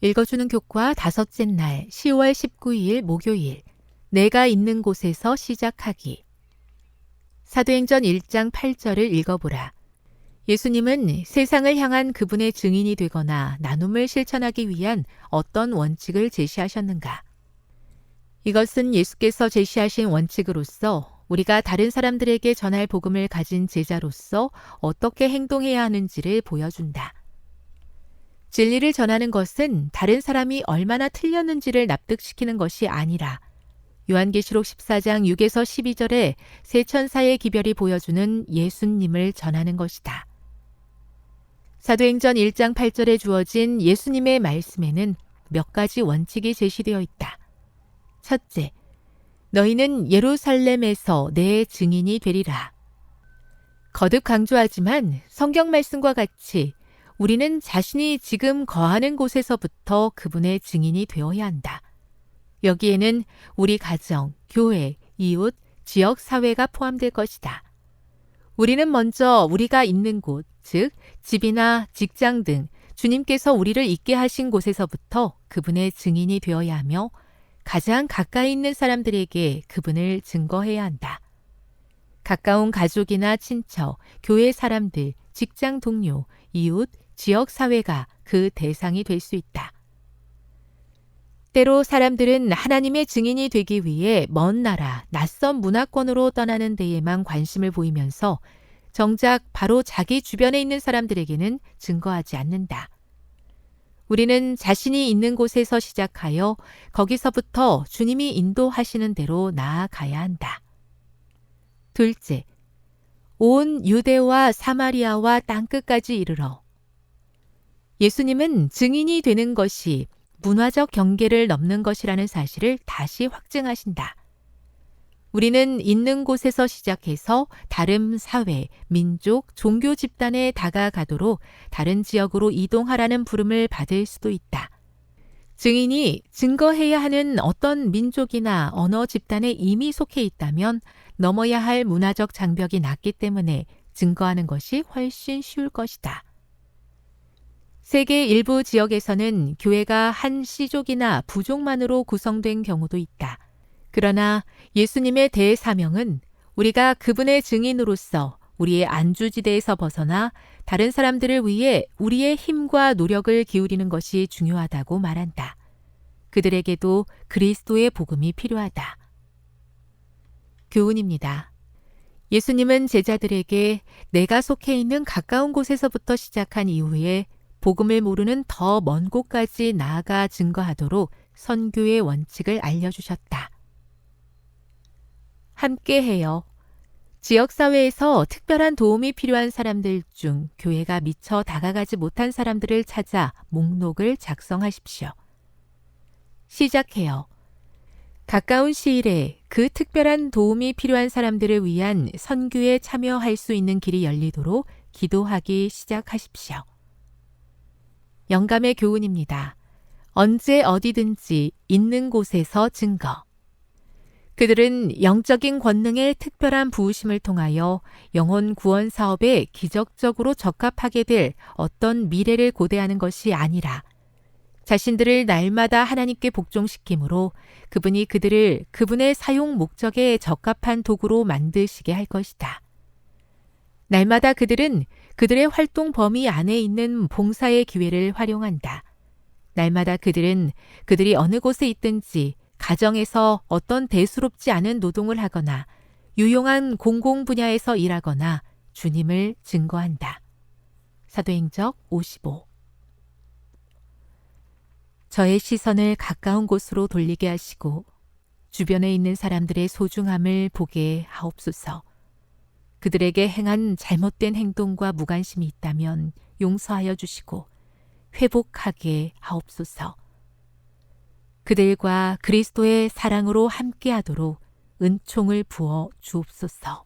읽어주는 교과 다섯째 날 10월 19일 목요일 내가 있는 곳에서 시작하기. 사도행전 1장 8절을 읽어보라. 예수님은 세상을 향한 그분의 증인이 되거나 나눔을 실천하기 위한 어떤 원칙을 제시하셨는가? 이것은 예수께서 제시하신 원칙으로서 우리가 다른 사람들에게 전할 복음을 가진 제자로서 어떻게 행동해야 하는지를 보여준다. 진리를 전하는 것은 다른 사람이 얼마나 틀렸는지를 납득시키는 것이 아니라 요한계시록 14장 6에서 12절에 세 천사의 기별이 보여주는 예수님을 전하는 것이다. 사도행전 1장 8절에 주어진 예수님의 말씀에는 몇 가지 원칙이 제시되어 있다. 첫째, 너희는 예루살렘에서 내 증인이 되리라. 거듭 강조하지만 성경 말씀과 같이 우리는 자신이 지금 거하는 곳에서부터 그분의 증인이 되어야 한다. 여기에는 우리 가정, 교회, 이웃, 지역 사회가 포함될 것이다. 우리는 먼저 우리가 있는 곳, 즉 집이나 직장 등 주님께서 우리를 있게 하신 곳에서부터 그분의 증인이 되어야 하며 가장 가까이 있는 사람들에게 그분을 증거해야 한다. 가까운 가족이나 친척, 교회 사람들, 직장 동료, 이웃, 지역 사회가 그 대상이 될 수 있다. 때로 사람들은 하나님의 증인이 되기 위해 먼 나라, 낯선 문화권으로 떠나는 데에만 관심을 보이면서 정작 바로 자기 주변에 있는 사람들에게는 증거하지 않는다. 우리는 자신이 있는 곳에서 시작하여 거기서부터 주님이 인도하시는 대로 나아가야 한다. 둘째, 온 유대와 사마리아와 땅끝까지 이르러. 예수님은 증인이 되는 것이 문화적 경계를 넘는 것이라는 사실을 다시 확증하신다. 우리는 있는 곳에서 시작해서 다른 사회, 민족, 종교 집단에 다가가도록 다른 지역으로 이동하라는 부름을 받을 수도 있다. 증인이 증거해야 하는 어떤 민족이나 언어 집단에 이미 속해 있다면 넘어야 할 문화적 장벽이 낮기 때문에 증거하는 것이 훨씬 쉬울 것이다. 세계 일부 지역에서는 교회가 한 씨족이나 부족만으로 구성된 경우도 있다. 그러나 예수님의 대사명은 우리가 그분의 증인으로서 우리의 안주지대에서 벗어나 다른 사람들을 위해 우리의 힘과 노력을 기울이는 것이 중요하다고 말한다. 그들에게도 그리스도의 복음이 필요하다. 교훈입니다. 예수님은 제자들에게 내가 속해 있는 가까운 곳에서부터 시작한 이후에 복음을 모르는 더 먼 곳까지 나아가 증거하도록 선교의 원칙을 알려주셨다. 함께해요. 지역사회에서 특별한 도움이 필요한 사람들 중 교회가 미처 다가가지 못한 사람들을 찾아 목록을 작성하십시오. 시작해요. 가까운 시일에 그 특별한 도움이 필요한 사람들을 위한 선교에 참여할 수 있는 길이 열리도록 기도하기 시작하십시오. 영감의 교훈입니다. 언제 어디든지 있는 곳에서 증거. 그들은 영적인 권능의 특별한 부으심을 통하여 영혼 구원 사업에 기적적으로 적합하게 될 어떤 미래를 고대하는 것이 아니라 자신들을 날마다 하나님께 복종시킴으로 그분이 그들을 그분의 사용 목적에 적합한 도구로 만드시게 할 것이다. 날마다 그들은 그들의 활동 범위 안에 있는 봉사의 기회를 활용한다. 날마다 그들은 그들이 어느 곳에 있든지 가정에서 어떤 대수롭지 않은 노동을 하거나 유용한 공공 분야에서 일하거나 주님을 증거한다. 사도행전 55. 저의 시선을 가까운 곳으로 돌리게 하시고 주변에 있는 사람들의 소중함을 보게 하옵소서. 그들에게 행한 잘못된 행동과 무관심이 있다면 용서하여 주시고 회복하게 하옵소서. 그들과 그리스도의 사랑으로 함께하도록 은총을 부어 주옵소서.